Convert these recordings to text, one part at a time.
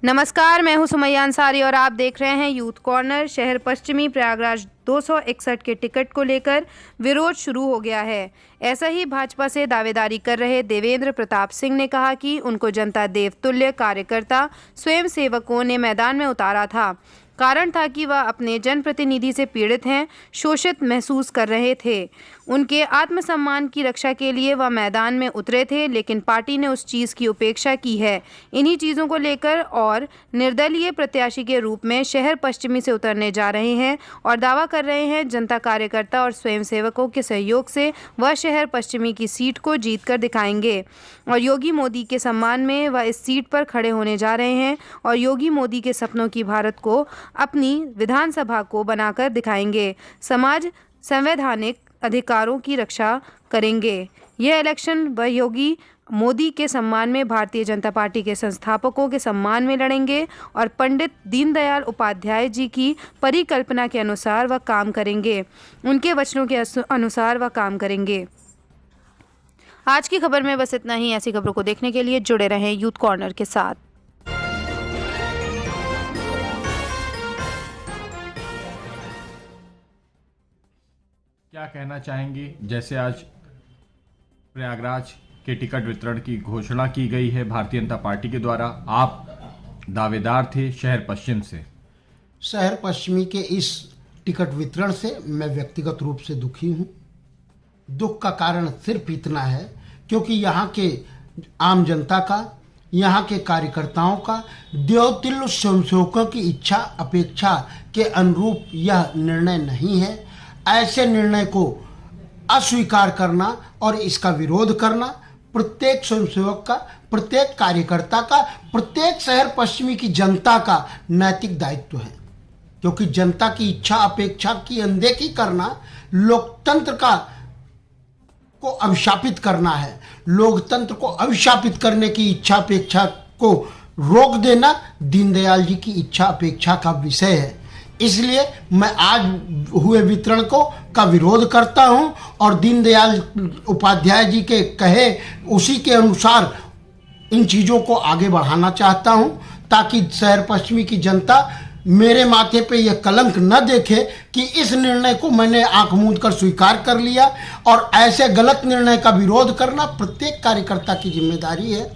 नमस्कार, मैं हूं सुमैया अंसारी और आप देख रहे हैं यूथ कॉर्नर। शहर पश्चिमी प्रयागराज 261 के टिकट को लेकर विरोध शुरू हो गया है। ऐसा ही भाजपा से दावेदारी कर रहे देवेंद्र प्रताप सिंह ने कहा कि उनको जनता देवतुल्य कार्यकर्ता स्वयं सेवकों ने मैदान में उतारा था। कारण था कि वह अपने जनप्रतिनिधि से पीड़ित हैं, शोषित महसूस कर रहे थे। उनके आत्मसम्मान की रक्षा के लिए वह मैदान में उतरे थे, लेकिन पार्टी ने उस चीज़ की उपेक्षा की है। इन्हीं चीज़ों को लेकर और निर्दलीय प्रत्याशी के रूप में शहर पश्चिमी से उतरने जा रहे हैं और दावा कर रहे हैं जनता कार्यकर्ता और स्वयंसेवकों के सहयोग से वह शहर पश्चिमी की सीट को जीत कर दिखाएंगे और योगी मोदी के सम्मान में वह इस सीट पर खड़े होने जा रहे हैं और योगी मोदी के सपनों की भारत को अपनी विधानसभा को बनाकर दिखाएंगे। समाज संवैधानिक अधिकारों की रक्षा करेंगे। यह इलेक्शन वह योगी मोदी के सम्मान में भारतीय जनता पार्टी के संस्थापकों के सम्मान में लड़ेंगे और पंडित दीनदयाल उपाध्याय जी की परिकल्पना के अनुसार वह काम करेंगे, उनके वचनों के अनुसार वह काम करेंगे। आज की खबर में बस इतना ही। ऐसी खबरों को देखने के लिए जुड़े रहें यूथ कॉर्नर के साथ। क्या कहना चाहेंगी? जैसे आज प्रयागराज के टिकट वितरण की घोषणा की गई है भारतीय जनता पार्टी के द्वारा, आप दावेदार थे शहर पश्चिम से। शहर पश्चिमी के इस टिकट वितरण से मैं व्यक्तिगत रूप से दुखी हूँ। दुख का कारण सिर्फ इतना है क्योंकि यहाँ के आम जनता का, यहाँ के कार्यकर्ताओं का देवतुल्य स्वयंसेवकों की इच्छा अपेक्षा के अनुरूप यह निर्णय नहीं है। ऐसे निर्णय को अस्वीकार करना और इसका विरोध करना प्रत्येक स्वयंसेवक का, प्रत्येक कार्यकर्ता का, प्रत्येक शहर पश्चिमी की जनता का नैतिक दायित्व है। क्योंकि जनता की इच्छा अपेक्षा की अनदेखी करना लोकतंत्र को अभिशापित करना है। लोकतंत्र को अभिशापित करने की इच्छा अपेक्षा को रोक देना दीनदयाल जी की इच्छा अपेक्षा का विषय है। इसलिए मैं आज हुए वितरण का विरोध करता हूं और दीनदयाल उपाध्याय जी के कहे उसी के अनुसार इन चीज़ों को आगे बढ़ाना चाहता हूं, ताकि शहर पश्चिमी की जनता मेरे माथे पे यह कलंक न देखे कि इस निर्णय को मैंने आंख मूंद कर स्वीकार कर लिया। और ऐसे गलत निर्णय का विरोध करना प्रत्येक कार्यकर्ता की जिम्मेदारी है।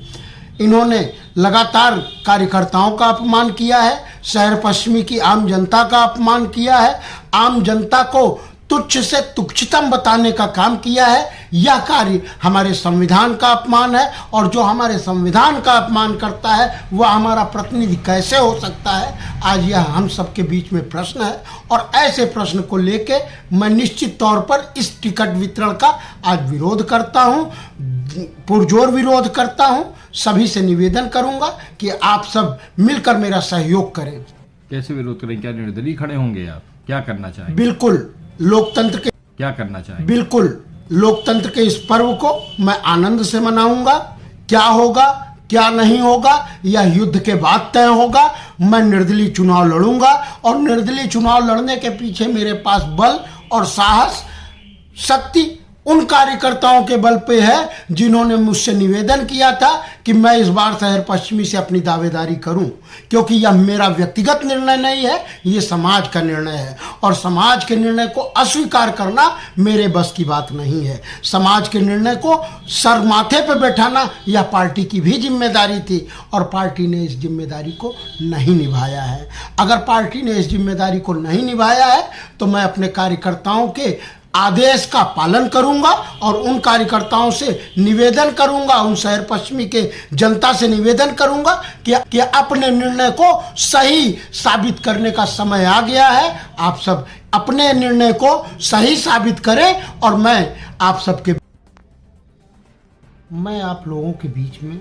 इन्होंने लगातार कार्यकर्ताओं का अपमान किया है, शहर पश्चिमी की आम जनता का अपमान किया है, आम जनता को तुच्छ से तुच्छतम बताने का काम किया है। यह कार्य हमारे संविधान का अपमान है और जो हमारे संविधान का अपमान करता है वह हमारा प्रतिनिधि कैसे हो सकता है? आज यह हम सबके बीच में प्रश्न है और ऐसे प्रश्न को लेके मैं निश्चित तौर पर इस टिकट वितरण का आज विरोध करता हूँ, पुरजोर विरोध करता हूँ। सभी से निवेदन करूंगा कि आप सब मिलकर मेरा सहयोग करें। कैसे विरोध करें? क्या निर्दलीय खड़े होंगे आप? क्या करना चाहेंगे? बिल्कुल लोकतंत्र के क्या करना चाहेंगे? बिल्कुल लोकतंत्र के इस पर्व को मैं आनंद से मनाऊंगा। क्या होगा क्या नहीं होगा यह युद्ध के बाद तय होगा। मैं निर्दलीय चुनाव लड़ूंगा और निर्दलीय चुनाव लड़ने के पीछे मेरे पास बल और साहस, शक्ति उन कार्यकर्ताओं के बल पे है जिन्होंने मुझसे निवेदन किया था कि मैं इस बार शहर पश्चिमी से अपनी दावेदारी करूं। क्योंकि यह मेरा व्यक्तिगत निर्णय नहीं है, ये समाज का निर्णय है और समाज के निर्णय को अस्वीकार करना मेरे बस की बात नहीं है। समाज के निर्णय को सर माथे पे बैठाना यह पार्टी की भी जिम्मेदारी थी और पार्टी ने इस जिम्मेदारी को नहीं निभाया है। अगर पार्टी ने इस जिम्मेदारी को नहीं निभाया है तो मैं अपने कार्यकर्ताओं के आदेश का पालन करूंगा और उन कार्यकर्ताओं से निवेदन करूंगा, उन शहर पश्चिमी के जनता से निवेदन करूंगा कि अपने निर्णय को सही साबित करने का समय आ गया है। आप सब अपने निर्णय को सही साबित करें और मैं आप लोगों के बीच में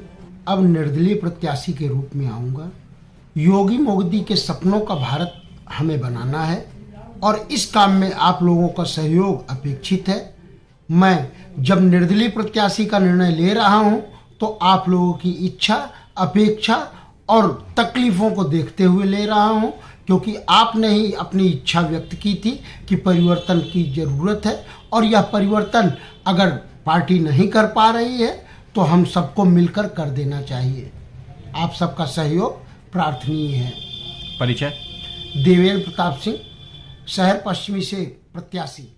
अब निर्दलीय प्रत्याशी के रूप में आऊंगा। योगी मोदी के सपनों का भारत हमें बनाना है और इस काम में आप लोगों का सहयोग अपेक्षित है। मैं जब निर्दलीय प्रत्याशी का निर्णय ले रहा हूं तो आप लोगों की इच्छा, अपेक्षा और तकलीफ़ों को देखते हुए ले रहा हूं, क्योंकि आपने ही अपनी इच्छा व्यक्त की थी कि परिवर्तन की ज़रूरत है और यह परिवर्तन अगर पार्टी नहीं कर पा रही है तो हम सबको मिलकर कर देना चाहिए। आप सबका सहयोग प्रार्थनीय है। परिचय? देवेंद्र प्रताप सिंह, शहर पश्चिमी से प्रत्याशी।